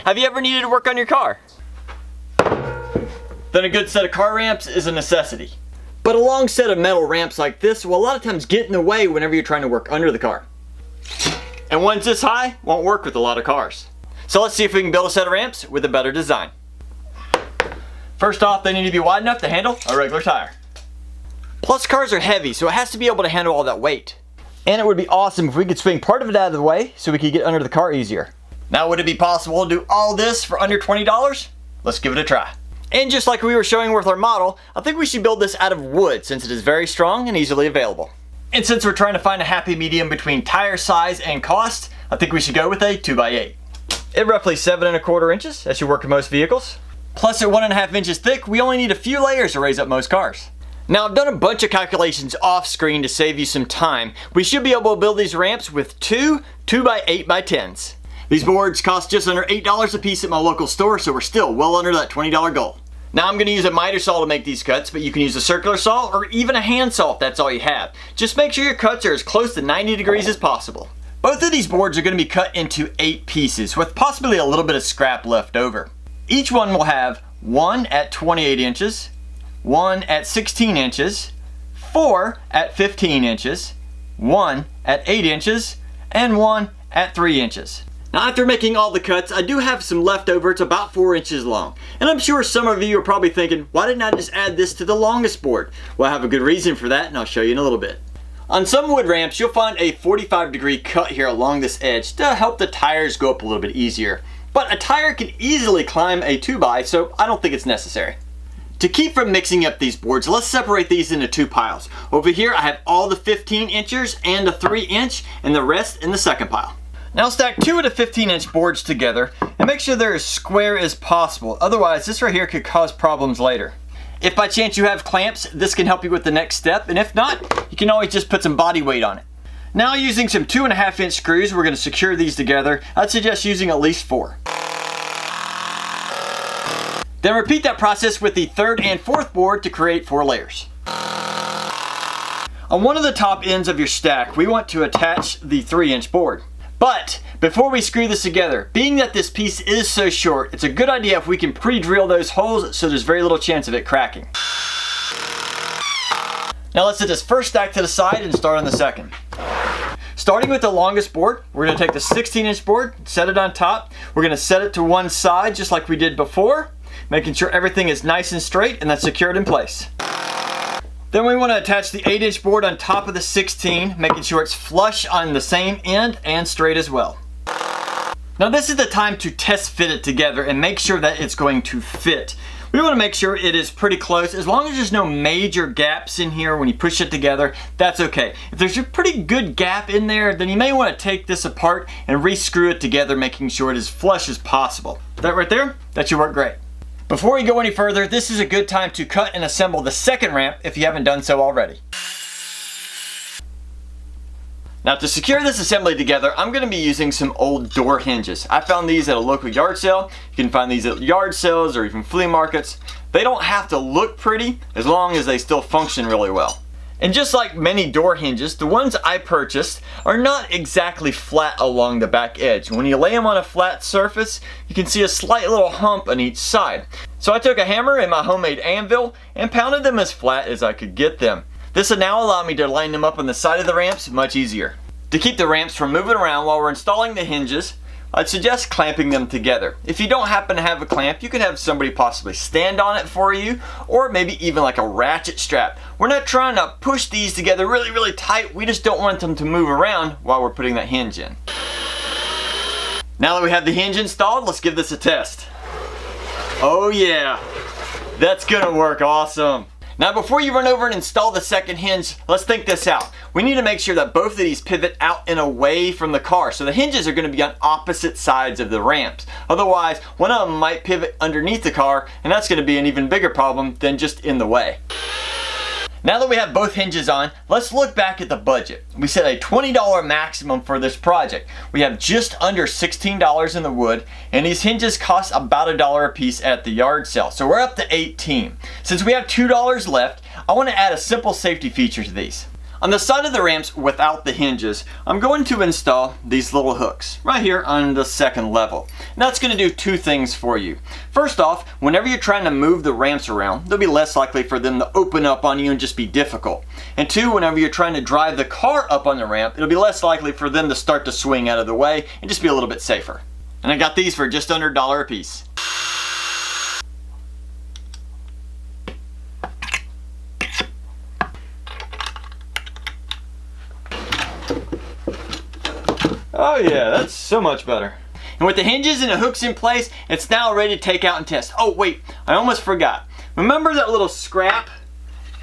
Have you ever needed to work on your car? Then a good set of car ramps is a necessity. But a long set of metal ramps like this will a lot of times get in the way whenever you're trying to work under the car. And ones this high won't work with a lot of cars. So let's see if we can build a set of ramps with a better design. First off, they need to be wide enough to handle a regular tire. Plus, cars are heavy, so it has to be able to handle all that weight. And it would be awesome if we could swing part of it out of the way so we could get under the car easier. Now, would it be possible to do all this for under $20? Let's give it a try. And just like we were showing with our model, I think we should build this out of wood since it is very strong and easily available. And since we're trying to find a happy medium between tire size and cost, I think we should go with a 2x8. At roughly 7¼ inches, that should work in most vehicles. Plus at 1½ inches thick, we only need a few layers to raise up most cars. Now I've done a bunch of calculations off screen to save you some time. We should be able to build these ramps with two 2x8x10s. These boards cost just under $8 a piece at my local store, so we're still well under that $20 goal. Now I'm going to use a miter saw to make these cuts, but you can use a circular saw or even a hand saw if that's all you have. Just make sure your cuts are as close to 90 degrees as possible. Both of these boards are going to be cut into 8 pieces with possibly a little bit of scrap left over. Each one will have one at 28 inches, one at 16 inches, 4 at 15 inches, 1 at 8 inches, and 1 at 3 inches. Now after making all the cuts, I do have some left over. It's about 4 inches long. And I'm sure some of you are probably thinking, why didn't I just add this to the longest board? Well, I have a good reason for that, and I'll show you in a little bit. On some wood ramps, you'll find a 45-degree cut here along this edge to help the tires go up a little bit easier. But a tire can easily climb a 2x, so I don't think it's necessary. To keep from mixing up these boards, let's separate these into 2 piles. Over here I have all the 15 inchers and the 3 inch, and the rest in the second pile. Now stack 2 of the 15-inch boards together and make sure they're as square as possible. Otherwise, this right here could cause problems later. If by chance you have clamps, this can help you with the next step, and if not, you can always just put some body weight on it. Now using some 2½ inch screws, we're going to secure these together. I'd suggest using at least 4. Then repeat that process with the 3rd and 4th board to create 4 layers. On one of the top ends of your stack, we want to attach the 3-inch board. But before we screw this together, being that this piece is so short, it's a good idea if we can pre-drill those holes so there's very little chance of it cracking. Now let's set this first stack to the side and start on the second. Starting with the longest board, we're going to take the 16-inch board, set it on top. We're going to set it to one side just like we did before, making sure everything is nice and straight and that's secured in place. Then we want to attach the 8-inch board on top of the 16, making sure it's flush on the same end and straight as well. Now this is the time to test fit it together and make sure that it's going to fit. We want to make sure it is pretty close. As long as there's no major gaps in here when you push it together, that's okay. If there's a pretty good gap in there, then you may want to take this apart and re-screw it together, making sure it is flush as possible. That right there, that should work great. Before we go any further, this is a good time to cut and assemble the second ramp if you haven't done so already. Now to secure this assembly together, I'm going to be using some old door hinges. I found these at a local yard sale. You can find these at yard sales or even flea markets. They don't have to look pretty as long as they still function really well. And just like many door hinges, the ones I purchased are not exactly flat along the back edge. When you lay them on a flat surface, you can see a slight little hump on each side. So I took a hammer and my homemade anvil and pounded them as flat as I could get them. This will now allow me to line them up on the side of the ramps much easier. To keep the ramps from moving around while we're installing the hinges, I'd suggest clamping them together. If you don't happen to have a clamp, you can have somebody possibly stand on it for you, or maybe even like a ratchet strap. We're not trying to push these together really tight, we just don't want them to move around while we're putting that hinge in. Now that we have the hinge installed, let's give this a test. Oh yeah, that's gonna work awesome. Now before you run over and install the second hinge, let's think this out. We need to make sure that both of these pivot out and away from the car. So the hinges are going to be on opposite sides of the ramps. Otherwise, one of them might pivot underneath the car, and that's going to be an even bigger problem than just in the way. Now that we have both hinges on, let's look back at the budget. We set a $20 maximum for this project. We have just under $16 in the wood, and these hinges cost about $1 a piece at the yard sale. So we're up to $18. Since we have $2 left, I want to add a simple safety feature to these. On the side of the ramps without the hinges, I'm going to install these little hooks right here on the second level. And that's going to do two things for you. First off, whenever you're trying to move the ramps around, they'll be less likely for them to open up on you and just be difficult. And two, whenever you're trying to drive the car up on the ramp, it'll be less likely for them to start to swing out of the way and just be a little bit safer. And I got these for just under $1 a piece. Oh yeah, that's so much better. And with the hinges and the hooks in place, it's now ready to take out and test. Oh wait, I almost forgot. Remember that little scrap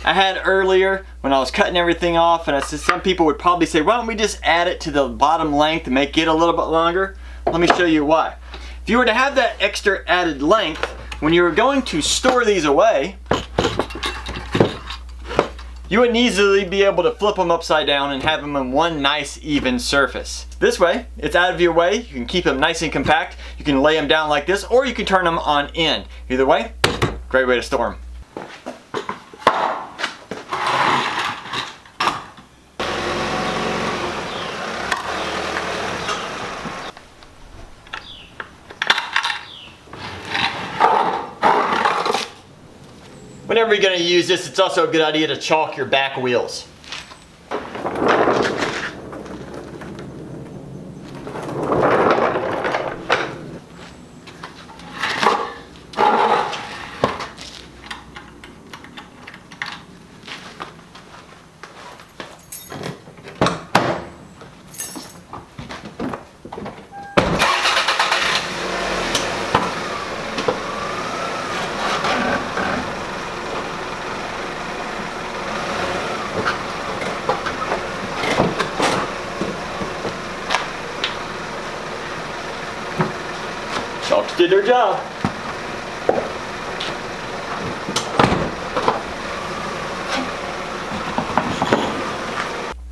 I had earlier when I was cutting everything off, and I said some people would probably say, why don't we just add it to the bottom length and make it a little bit longer? Let me show you why. If you were to have that extra added length, when you were going to store these away, you would easily be able to flip them upside down and have them on one nice even surface. This way, it's out of your way. You can keep them nice and compact. You can lay them down like this, or you can turn them on end. Either way, great way to store them. Whenever you're going to use this, it's also a good idea to chalk your back wheels. Chalks did their job.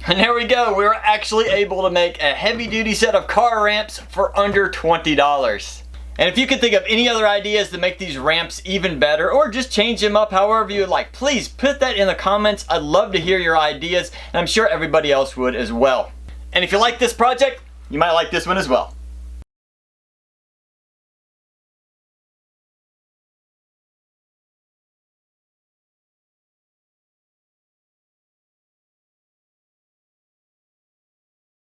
And there we go, we were actually able to make a heavy duty set of car ramps for under $20. And if you can think of any other ideas to make these ramps even better, or just change them up however you would like, please put that in the comments. I'd love to hear your ideas, and I'm sure everybody else would as well. And if you like this project, you might like this one as well.